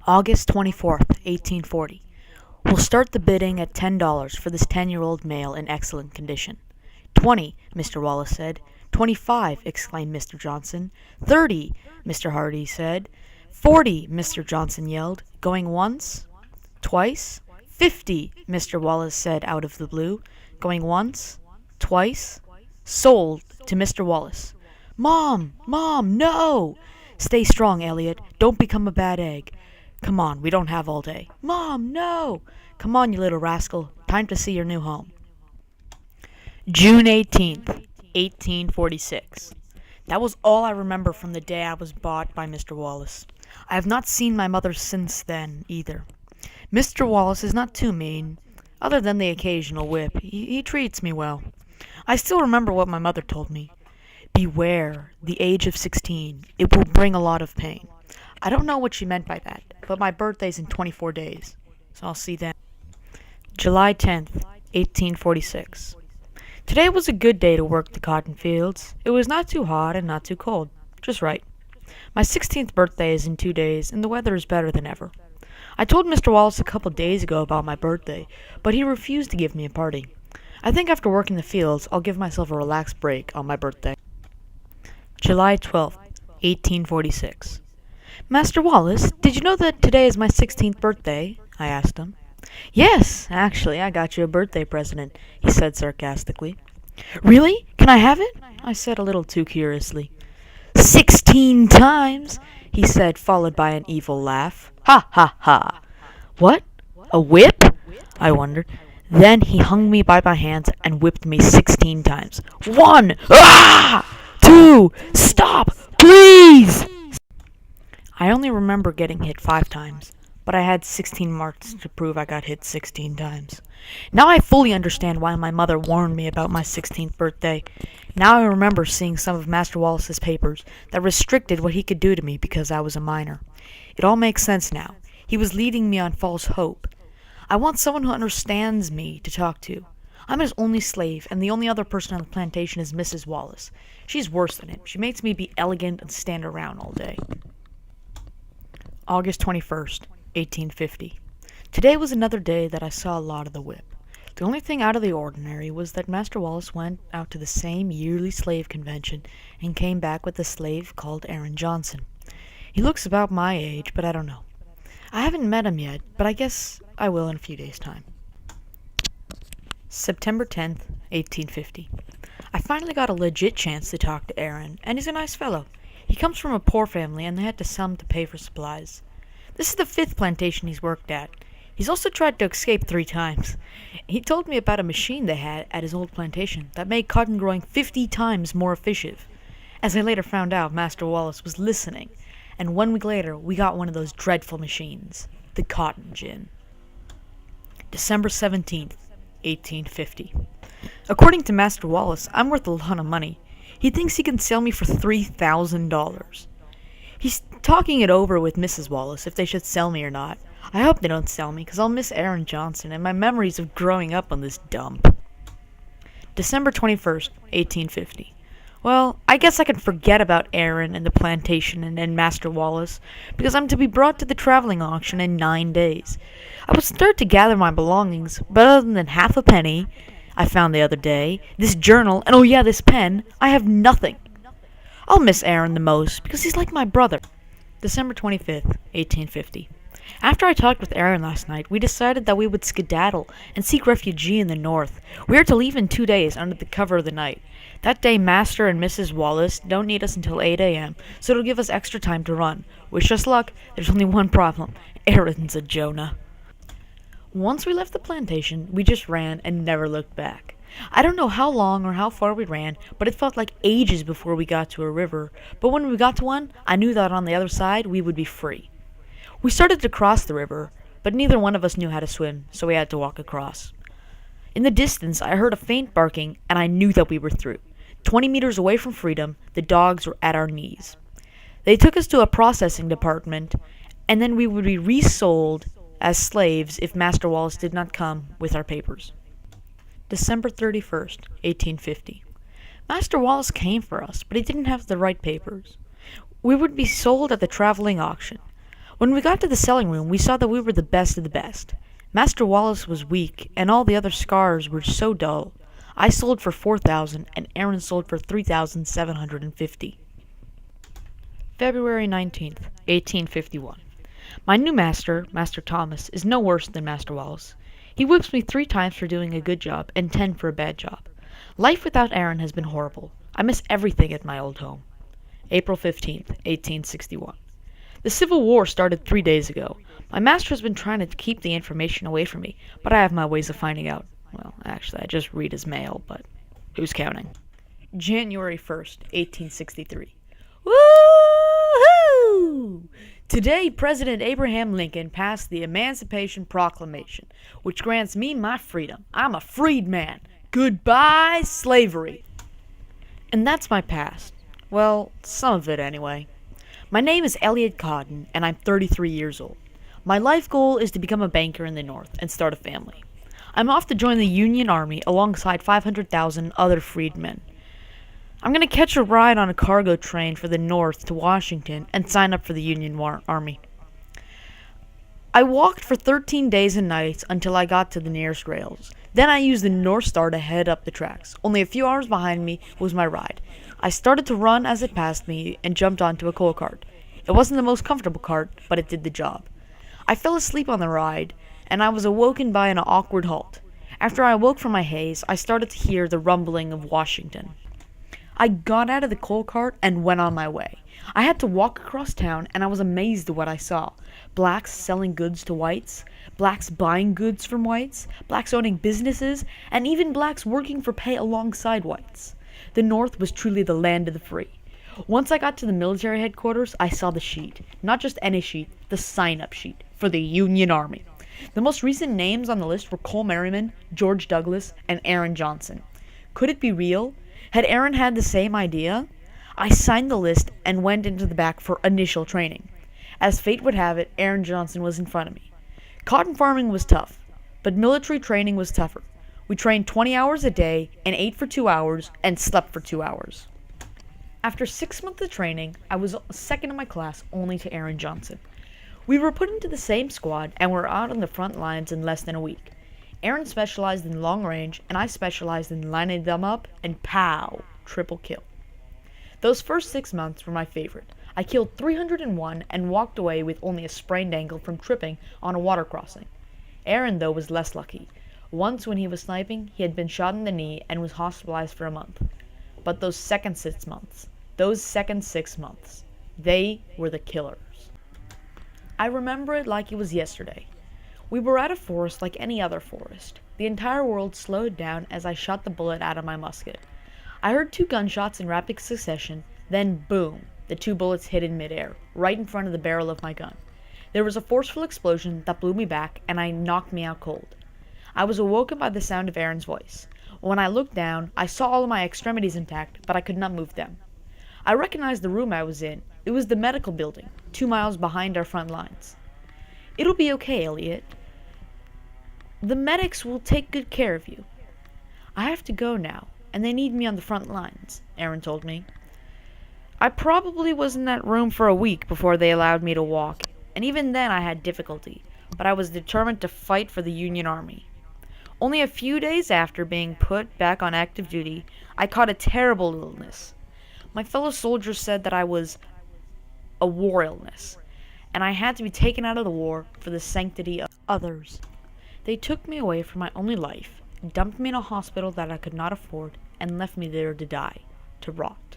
August 24th, 1840. We'll start the bidding at $10 for this 10-year-old male in excellent condition. 20, Mr. Wallace said. 25, exclaimed Mr. Johnson. 30, Mr. Hardy said. 40, Mr. Johnson yelled. Going once? Twice? 50, Mr. Wallace said out of the blue. Going once? Twice? Sold to Mr. Wallace. Mom! Mom! No! Stay strong, Elliot. Don't become a bad egg. Come on, we don't have all day. Mom, no! Come on, you little rascal. Time to see your new home. June 18th, 1846. That was all I remember from the day I was bought by Mr. Wallace. I have not seen my mother since then, either. Mr. Wallace is not too mean. Other than the occasional whip, he treats me well. I still remember what my mother told me. Beware the age of 16. It will bring a lot of pain. I don't know what she meant by that, but my birthday's in 24 days, so I'll see then. July 10th, 1846. Today was a good day to work the cotton fields. It was not too hot and not too cold, just right. My 16th birthday is in 2 days, and the weather is better than ever. I told Mr. Wallace a couple days ago about my birthday, but he refused to give me a party. I think after working the fields, I'll give myself a relaxed break on my birthday. July 12th, 1846. Master Wallace, did you know that today is my 16th birthday? I asked him. Yes, actually, I got you a birthday present, he said sarcastically. Really? Can I have it? I said a little too curiously. 16 times, he said, followed by an evil laugh. Ha ha ha. What? A whip? I wondered. Then he hung me by my hands and whipped me 16 times. 1! Ah! 2! Stop! Please! I only remember getting hit 5 times, but I had 16 marks to prove I got hit 16 times. Now I fully understand why my mother warned me about my 16th birthday. Now I remember seeing some of Master Wallace's papers that restricted what he could do to me because I was a minor. It all makes sense now. He was leading me on false hope. I want someone who understands me to talk to. I'm his only slave, and the only other person on the plantation is Mrs. Wallace. She's worse than him. She makes me be elegant and stand around all day. August 21st, 1850. Today was another day that I saw a lot of the whip. The only thing out of the ordinary was that Master Wallace went out to the same yearly slave convention and came back with a slave called Aaron Johnson. He looks about my age, but I don't know. I haven't met him yet, but I guess I will in a few days' time. September 10th, 1850. I finally got a legit chance to talk to Aaron, and he's a nice fellow. He comes from a poor family, and they had to sell him to pay for supplies. This is the 5th plantation he's worked at. He's also tried to escape 3 times. He told me about a machine they had at his old plantation that made cotton growing 50 times more efficient. As I later found out, Master Wallace was listening, and 1 week later, we got one of those dreadful machines, the cotton gin. December 17th, 1850. According to Master Wallace, I'm worth a lot of money. He thinks he can sell me for $3,000. He's talking it over with Mrs. Wallace if they should sell me or not. I hope they don't sell me, because I'll miss Aaron Johnson and my memories of growing up on this dump. December 21st, 1850. Well, I guess I can forget about Aaron and the plantation and Master Wallace, because I'm to be brought to the traveling auction in 9 days. I will start to gather my belongings, but other than half a penny I found the other day, this journal, and oh yeah, this pen, I have nothing. I'll miss Aaron the most, because he's like my brother. December 25th, 1850. After I talked with Aaron last night, we decided that we would skedaddle and seek refuge in the north. We are to leave in 2 days under the cover of the night. That day, Master and Mrs. Wallace don't need us until 8 a.m., so it'll give us extra time to run. Wish us luck. There's only one problem. Aaron's a Jonah. Once we left the plantation, we just ran and never looked back. I don't know how long or how far we ran, but it felt like ages before we got to a river. But when we got to one, I knew that on the other side we would be free. We started to cross the river, but neither one of us knew how to swim, so we had to walk across. In the distance, I heard a faint barking, and I knew that we were through. 20 meters away from freedom, the dogs were at our knees. They took us to a processing department, and then we would be resold as slaves if Master Wallace did not come with our papers. December 31st, 1850. Master Wallace came for us, but he didn't have the right papers. We would be sold at the traveling auction. When we got to the selling room, we saw that we were the best of the best. Master Wallace was weak, and all the other scars were so dull. I sold for 4,000, and Aaron sold for 3,750. February 19th, 1851. My new master, Master Thomas, is no worse than Master Wallace. He whips me 3 times for doing a good job and 10 for a bad job. Life without Aaron has been horrible. I miss everything at my old home. April 15th, 1861. The Civil War started 3 days ago. My master has been trying to keep the information away from me, but I have my ways of finding out. Well, actually, I just read his mail, but who's counting? January 1st, 1863. Woo-hoo! Today, President Abraham Lincoln passed the Emancipation Proclamation, which grants me my freedom. I'm a freed man. Goodbye, slavery. And that's my past. Well, some of it anyway. My name is Elliot Cotton, and I'm 33 years old. My life goal is to become a banker in the North and start a family. I'm off to join the Union Army alongside 500,000 other freedmen. I'm going to catch a ride on a cargo train for the North to Washington and sign up for the Union Army. I walked for 13 days and nights until I got to the nearest rails. Then I used the North Star to head up the tracks. Only a few hours behind me was my ride. I started to run as it passed me and jumped onto a coal cart. It wasn't the most comfortable cart, but it did the job. I fell asleep on the ride, and I was awoken by an awkward halt. After I awoke from my haze, I started to hear the rumbling of Washington. I got out of the coal cart and went on my way. I had to walk across town, and I was amazed at what I saw. Blacks selling goods to whites, blacks buying goods from whites, blacks owning businesses, and even blacks working for pay alongside whites. The North was truly the land of the free. Once I got to the military headquarters, I saw the sheet. Not just any sheet, the sign-up sheet for the Union Army. The most recent names on the list were Cole Merriman, George Douglas, and Aaron Johnson. Could it be real? Had Aaron had the same idea? I signed the list and went into the back for initial training. As fate would have it, Aaron Johnson was in front of me. Cotton farming was tough, but military training was tougher. We trained 20 hours a day and ate for 2 hours and slept for 2 hours. After 6 months of training, I was second in my class only to Aaron Johnson. We were put into the same squad and were out on the front lines in less than a week. Aaron specialized in long range, and I specialized in lining them up and pow, triple kill. Those first 6 months were my favorite. I killed 301 and walked away with only a sprained ankle from tripping on a water crossing. Aaron, though, was less lucky. Once when he was sniping, he had been shot in the knee and was hospitalized for a month. But those second 6 months, they were the killers. I remember it like it was yesterday. We were at a forest like any other forest. The entire world slowed down as I shot the bullet out of my musket. I heard 2 gunshots in rapid succession, then boom, the 2 bullets hit in midair, right in front of the barrel of my gun. There was a forceful explosion that blew me back, and I knocked me out cold. I was awoken by the sound of Aaron's voice. When I looked down, I saw all of my extremities intact, but I could not move them. I recognized the room I was in. It was the medical building, 2 miles behind our front lines. "It'll be okay, Elliot. The medics will take good care of you." "I have to go now, and they need me on the front lines," Aaron told me. I probably was in that room for a week before they allowed me to walk, and even then I had difficulty, but I was determined to fight for the Union Army. Only a few days after being put back on active duty, I caught a terrible illness. My fellow soldiers said that I was a war illness, and I had to be taken out of the war for the sanctity of others. They took me away from my only life, dumped me in a hospital that I could not afford, and left me there to die, to rot.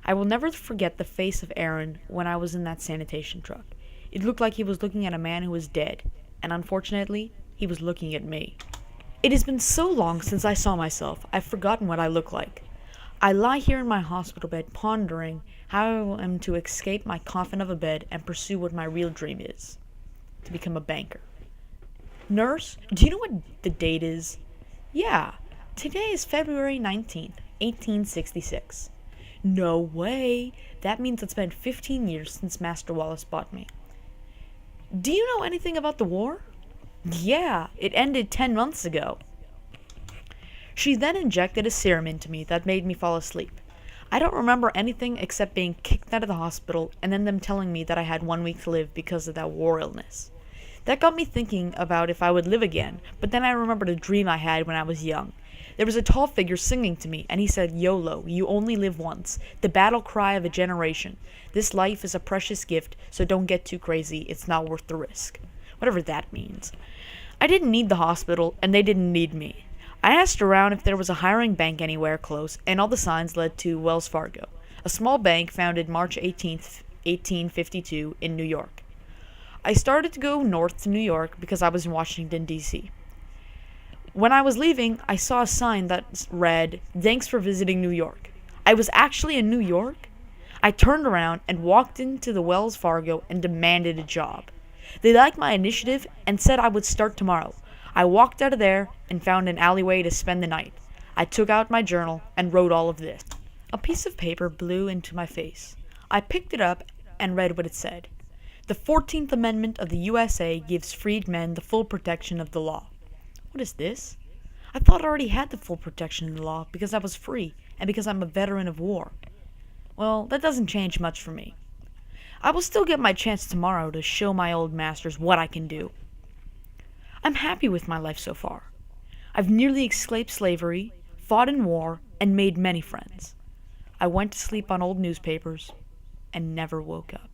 I will never forget the face of Aaron when I was in that sanitation truck. It looked like he was looking at a man who was dead, and unfortunately, he was looking at me. It has been so long since I saw myself, I've forgotten what I look like. I lie here in my hospital bed pondering how I am to escape my coffin of a bed and pursue what my real dream is, to become a banker. "Nurse, do you know what the date is?" "Yeah, today is February 19th, 1866. "No way. That means it's been 15 years since Master Wallace bought me." "Do you know anything about the war?" "Yeah, it ended 10 months ago." She then injected a serum into me that made me fall asleep. I don't remember anything except being kicked out of the hospital and then them telling me that I had 1 week to live because of that war illness. That got me thinking about if I would live again, but then I remembered a dream I had when I was young. There was a tall figure singing to me, and he said, "YOLO, you only live once, the battle cry of a generation. This life is a precious gift, so don't get too crazy, it's not worth the risk." Whatever that means. I didn't need the hospital, and they didn't need me. I asked around if there was a hiring bank anywhere close, and all the signs led to Wells Fargo, a small bank founded March 18th, 1852 in New York. I started to go north to New York because I was in Washington, D.C. When I was leaving, I saw a sign that read, "Thanks for visiting New York." I was actually in New York. I turned around and walked into the Wells Fargo and demanded a job. They liked my initiative and said I would start tomorrow. I walked out of there and found an alleyway to spend the night. I took out my journal and wrote all of this. A piece of paper blew into my face. I picked it up and read what it said. The 14th Amendment of the USA gives freedmen the full protection of the law. What is this? I thought I already had the full protection of the law because I was free and because I'm a veteran of war. Well, that doesn't change much for me. I will still get my chance tomorrow to show my old masters what I can do. I'm happy with my life so far. I've nearly escaped slavery, fought in war, and made many friends. I went to sleep on old newspapers and never woke up.